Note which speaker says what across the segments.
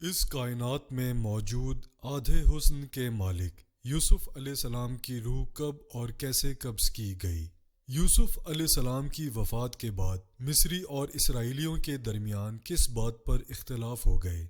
Speaker 1: اس کائنات میں موجود آدھے حسن کے مالک یوسف علیہ السلام کی روح کب اور کیسے قبض کی گئی؟ یوسف علیہ السلام کی وفات کے بعد مصری اور اسرائیلیوں کے درمیان کس بات پر اختلاف ہو گئے؟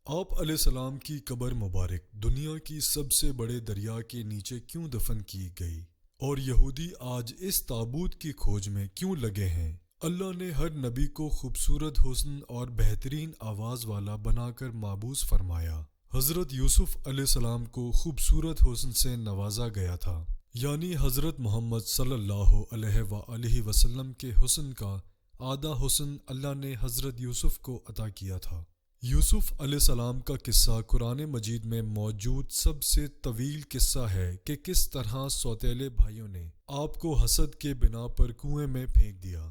Speaker 1: آپ علیہ السلام کی قبر مبارک دنیا کی سب سے بڑے دریا کے نیچے کیوں دفن کی گئی؟ اور یہودی آج اس تابوت کی کھوج میں کیوں لگے ہیں؟ اللہ نے ہر نبی کو خوبصورت حسن اور بہترین آواز والا بنا کر مابعوث فرمایا۔ حضرت یوسف علیہ السلام کو خوبصورت حسن سے نوازا گیا تھا، یعنی حضرت محمد صلی اللہ علیہ وآلہ وسلم کے حسن کا آدھا حسن اللہ نے حضرت یوسف کو عطا کیا تھا۔ یوسف علیہ السلام کا قصہ قرآن مجید میں موجود سب سے طویل قصہ ہے کہ کس طرح سوتیلے بھائیوں نے آپ کو حسد کے بنا پر کنویں میں پھینک دیا،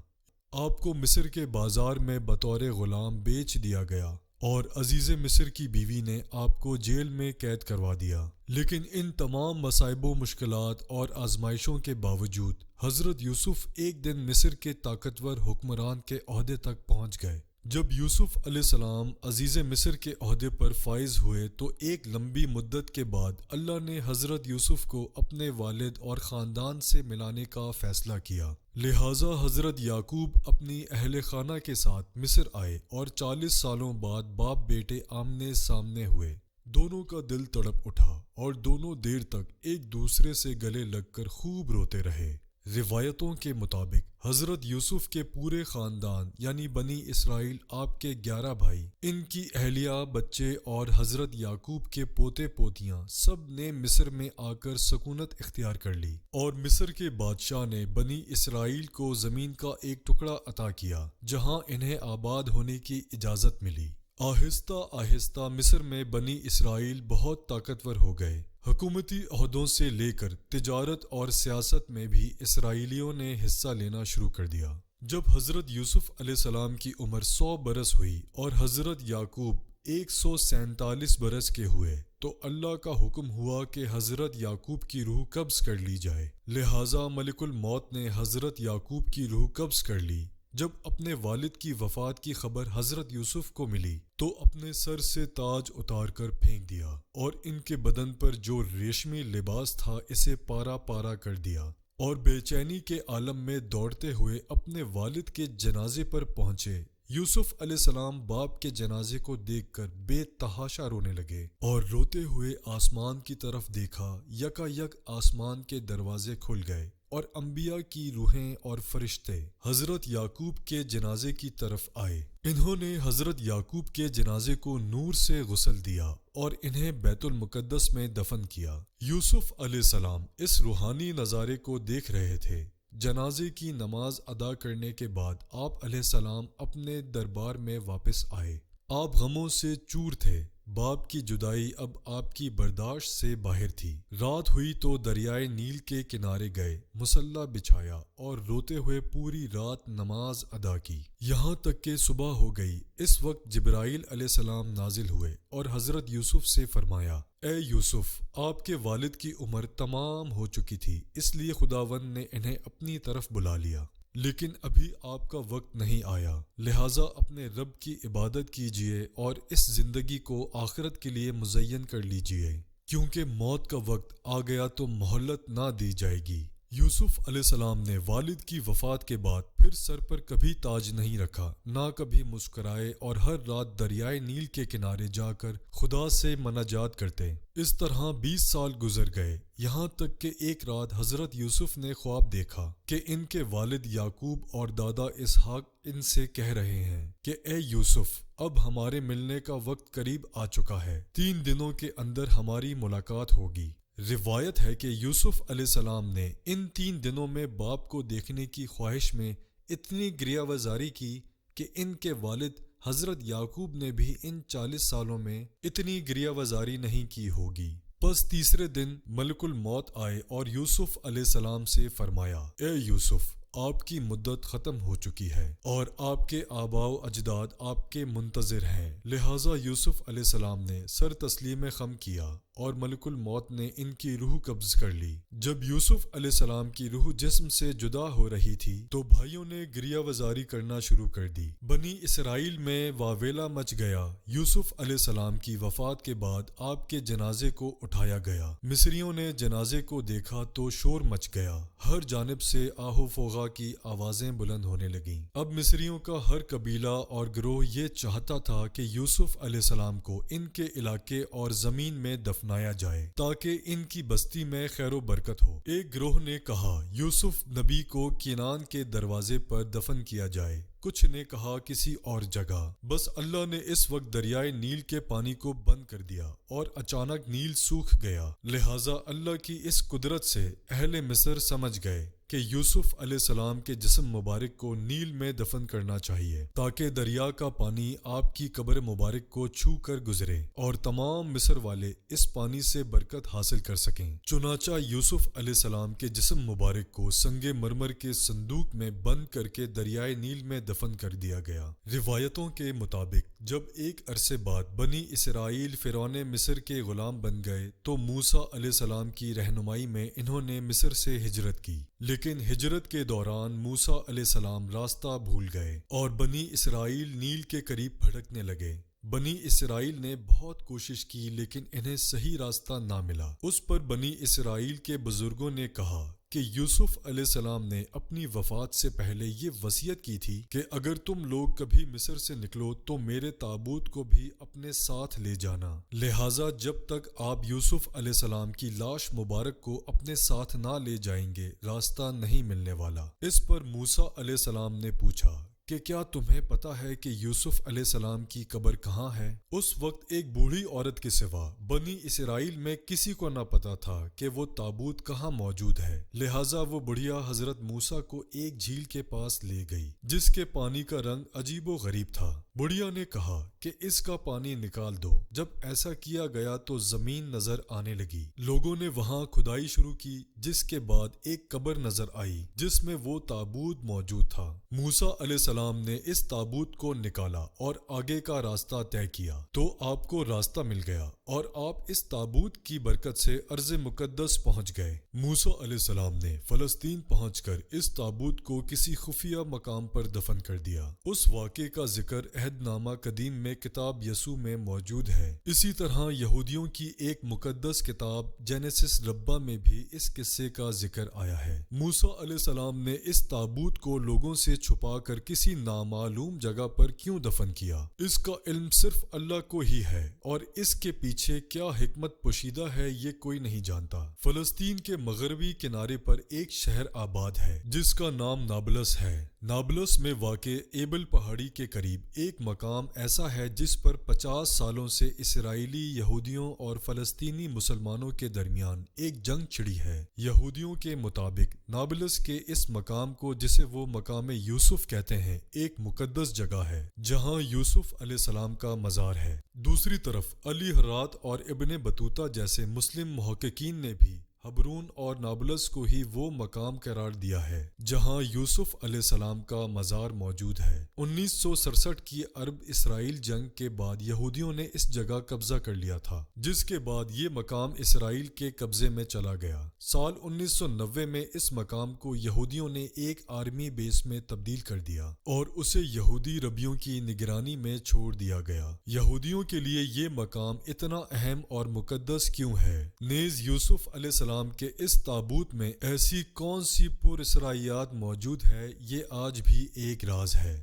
Speaker 1: آپ کو مصر کے بازار میں بطور غلام بیچ دیا گیا اور عزیز مصر کی بیوی نے آپ کو جیل میں قید کروا دیا۔ لیکن ان تمام مصائب و مشکلات اور آزمائشوں کے باوجود حضرت یوسف ایک دن مصر کے طاقتور حکمران کے عہدے تک پہنچ گئے۔ جب یوسف علیہ السلام عزیز مصر کے عہدے پر فائز ہوئے تو ایک لمبی مدت کے بعد اللہ نے حضرت یوسف کو اپنے والد اور خاندان سے ملانے کا فیصلہ کیا، لہٰذا حضرت یعقوب اپنی اہل خانہ کے ساتھ مصر آئے اور 40 سالوں بعد باپ بیٹے آمنے سامنے ہوئے۔ دونوں کا دل تڑپ اٹھا اور دونوں دیر تک ایک دوسرے سے گلے لگ کر خوب روتے رہے۔ روایتوں کے مطابق حضرت یوسف کے پورے خاندان یعنی بنی اسرائیل، آپ کے 11 بھائی، ان کی اہلیہ، بچے اور حضرت یعقوب کے پوتے پوتیاں سب نے مصر میں آ کر سکونت اختیار کر لی، اور مصر کے بادشاہ نے بنی اسرائیل کو زمین کا ایک ٹکڑا عطا کیا جہاں انہیں آباد ہونے کی اجازت ملی۔ آہستہ آہستہ مصر میں بنی اسرائیل بہت طاقتور ہو گئے۔ حکومتی عہدوں سے لے کر تجارت اور سیاست میں بھی اسرائیلیوں نے حصہ لینا شروع کر دیا۔ جب حضرت یوسف علیہ السلام کی عمر 100 برس ہوئی اور حضرت یعقوب 147 برس کے ہوئے تو اللہ کا حکم ہوا کہ حضرت یعقوب کی روح قبض کر لی جائے، لہٰذا ملک الموت نے حضرت یعقوب کی روح قبض کر لی۔ جب اپنے والد کی وفات کی خبر حضرت یوسف کو ملی تو اپنے سر سے تاج اتار کر پھینک دیا اور ان کے بدن پر جو ریشمی لباس تھا اسے پارا پارا کر دیا، اور بے چینی کے عالم میں دوڑتے ہوئے اپنے والد کے جنازے پر پہنچے۔ یوسف علیہ السلام باپ کے جنازے کو دیکھ کر بے تحاشا رونے لگے اور روتے ہوئے آسمان کی طرف دیکھا۔ یکا یک آسمان کے دروازے کھل گئے اور انبیاء کی روحیں اور فرشتے حضرت یعقوب کے جنازے کی طرف آئے۔ انہوں نے حضرت یعقوب کے جنازے کو نور سے غسل دیا اور انہیں بیت المقدس میں دفن کیا۔ یوسف علیہ السلام اس روحانی نظارے کو دیکھ رہے تھے۔ جنازے کی نماز ادا کرنے کے بعد آپ علیہ السلام اپنے دربار میں واپس آئے۔ آپ غموں سے چور تھے۔ باپ کی جدائی اب آپ کی برداشت سے باہر تھی۔ رات ہوئی تو دریائے نیل کے کنارے گئے، مصلی بچھایا اور روتے ہوئے پوری رات نماز ادا کی، یہاں تک کہ صبح ہو گئی۔ اس وقت جبرائیل علیہ السلام نازل ہوئے اور حضرت یوسف سے فرمایا، اے یوسف، آپ کے والد کی عمر تمام ہو چکی تھی، اس لیے خداوند نے انہیں اپنی طرف بلا لیا، لیکن ابھی آپ کا وقت نہیں آیا، لہٰذا اپنے رب کی عبادت کیجیے اور اس زندگی کو آخرت کے لیے مزین کر لیجیے، کیونکہ موت کا وقت آ گیا تو مہلت نہ دی جائے گی۔ یوسف علیہ السلام نے والد کی وفات کے بعد پھر سر پر کبھی تاج نہیں رکھا، نہ کبھی مسکرائے، اور ہر رات دریائے نیل کے کنارے جا کر خدا سے مناجات کرتے۔ اس طرح 20 سال گزر گئے، یہاں تک کہ ایک رات حضرت یوسف نے خواب دیکھا کہ ان کے والد یعقوب اور دادا اسحاق ان سے کہہ رہے ہیں کہ اے یوسف، اب ہمارے ملنے کا وقت قریب آ چکا ہے، 3 دنوں کے اندر ہماری ملاقات ہوگی۔ روایت ہے کہ یوسف علیہ السلام نے ان 3 دنوں میں باپ کو دیکھنے کی خواہش میں اتنی گریہ وزاری کی کہ ان کے والد حضرت یعقوب نے بھی ان 40 سالوں میں اتنی گریہ وزاری نہیں کی ہوگی۔ پس تیسرے دن ملک الموت آئے اور یوسف علیہ السلام سے فرمایا، اے یوسف، آپ کی مدت ختم ہو چکی ہے اور آپ کے آباء و اجداد آپ کے منتظر ہیں۔ لہٰذا یوسف علیہ السلام نے سر تسلیم خم کیا اور ملک الموت نے ان کی روح قبض کر لی۔ جب یوسف علیہ السلام کی روح جسم سے جدا ہو رہی تھی تو بھائیوں نے گریہ وزاری کرنا شروع کر دی۔ بنی اسرائیل میں واویلا مچ گیا۔ یوسف علیہ السلام کی وفات کے بعد آپ کے جنازے کو اٹھایا گیا۔ مصریوں نے جنازے کو دیکھا تو شور مچ گیا، ہر جانب سے آہ و فوغا کی آوازیں بلند ہونے لگیں۔ اب مصریوں کا ہر قبیلہ اور گروہ یہ چاہتا تھا کہ یوسف علیہ السلام کو ان کے علاقے اور زمین میں دفنایا جائے تاکہ ان کی بستی میں خیر و برکت ہو۔ ایک گروہ نے کہا یوسف نبی کو کینان کے دروازے پر دفن کیا جائے، کچھ نے کہا کسی اور جگہ۔ بس اللہ نے اس وقت دریائے نیل کے پانی کو بند کر دیا اور اچانک نیل سوکھ گیا، لہٰذا اللہ کی اس قدرت سے اہل مصر سمجھ گئے کہ یوسف علیہ السلام کے جسم مبارک کو نیل میں دفن کرنا چاہیے تاکہ دریا کا پانی آپ کی قبر مبارک کو چھو کر گزرے اور تمام مصر والے اس پانی سے برکت حاصل کر سکیں۔ چنانچہ یوسف علیہ السلام کے جسم مبارک کو سنگ مرمر کے صندوق میں بند کر کے دریائے نیل میں دفن کر دیا گیا۔ روایتوں کے مطابق جب ایک عرصے بعد بنی اسرائیل فرعون مصر کے غلام بن گئے تو موسیٰ علیہ السلام کی رہنمائی میں انہوں نے مصر سے ہجرت کی، لیکن ہجرت کے دوران موسیٰ علیہ السلام راستہ بھول گئے اور بنی اسرائیل نیل کے قریب بھٹکنے لگے۔ بنی اسرائیل نے بہت کوشش کی لیکن انہیں صحیح راستہ نہ ملا۔ اس پر بنی اسرائیل کے بزرگوں نے کہا کہ یوسف علیہ السلام نے اپنی وفات سے پہلے یہ وصیت کی تھی کہ اگر تم لوگ کبھی مصر سے نکلو تو میرے تابوت کو بھی اپنے ساتھ لے جانا، لہٰذا جب تک آپ یوسف علیہ السلام کی لاش مبارک کو اپنے ساتھ نہ لے جائیں گے راستہ نہیں ملنے والا۔ اس پر موسیٰ علیہ السلام نے پوچھا کہ کیا تمہیں پتہ ہے کہ یوسف علیہ السلام کی قبر کہاں ہے؟ اس وقت ایک بوڑھی عورت کے سوا بنی اسرائیل میں کسی کو نہ پتا تھا کہ وہ تابوت کہاں موجود ہے، لہٰذا وہ بڑھیا حضرت موسیٰ کو ایک جھیل کے پاس لے گئی جس کے پانی کا رنگ عجیب و غریب تھا۔ بڑھیا نے کہا کہ اس کا پانی نکال دو۔ جب ایسا کیا گیا تو زمین نظر آنے لگی، لوگوں نے وہاں کھدائی شروع کی جس کے بعد ایک قبر نظر آئی جس میں وہ تابوت موجود تھا۔ موسیٰ علیہ السلام نے اس تابوت کو نکالا اور آگے کا راستہ طے کیا تو آپ کو راستہ مل گیا اور آپ اس تابوت کی برکت سے ارض مقدس پہنچ گئے۔ موسیٰ علیہ السلام نے فلسطین پہنچ کر اس تابوت کو کسی خفیہ مقام پر دفن کر دیا۔ اس واقعے کا ذکر عہد نامہ قدیم میں کتاب یسوع میں موجود ہے۔ اسی طرح یہودیوں کی ایک مقدس کتاب جینیسس ربہ میں بھی اس قصے کا ذکر آیا ہے۔ موسیٰ علیہ السلام نے اس تابوت کو لوگوں سے چھپا کر کسی نامعلوم جگہ پر کیوں دفن کیا، اس کا علم صرف اللہ کو ہی ہے اور اس کے پیچھے کیا حکمت پوشیدہ ہے یہ کوئی نہیں جانتا۔ فلسطین کے مغربی کنارے پر ایک شہر آباد ہے جس کا نام نابلس ہے۔ نابلس میں واقع ایبل پہاڑی کے قریب ایک مقام ایسا ہے جس پر 50 سالوں سے اسرائیلی یہودیوں اور فلسطینی مسلمانوں کے درمیان ایک جنگ چھڑی ہے۔ یہودیوں کے مطابق نابلس کے اس مقام کو جسے وہ مقام یوسف کہتے ہیں ایک مقدس جگہ ہے جہاں یوسف علیہ السلام کا مزار ہے۔ دوسری طرف علی حرات اور ابن بطوطہ جیسے مسلم محققین نے بھی حبرون اور نابلس کو ہی وہ مقام قرار دیا ہے جہاں یوسف علیہ السلام کا مزار موجود ہے۔ 1967 کی عرب اسرائیل جنگ کے بعد یہودیوں نے اس جگہ قبضہ کر لیا تھا جس کے بعد یہ مقام اسرائیل کے قبضے میں چلا گیا۔ سال 1990 میں اس مقام کو یہودیوں نے ایک آرمی بیس میں تبدیل کر دیا اور اسے یہودی ربیوں کی نگرانی میں چھوڑ دیا گیا۔ یہودیوں کے لیے یہ مقام اتنا اہم اور مقدس کیوں ہے؟ نیز یوسف علیہ السلام کے اس تابوت میں ایسی کون سی پر اسرائیلیات موجود ہے یہ آج بھی ایک راز ہے۔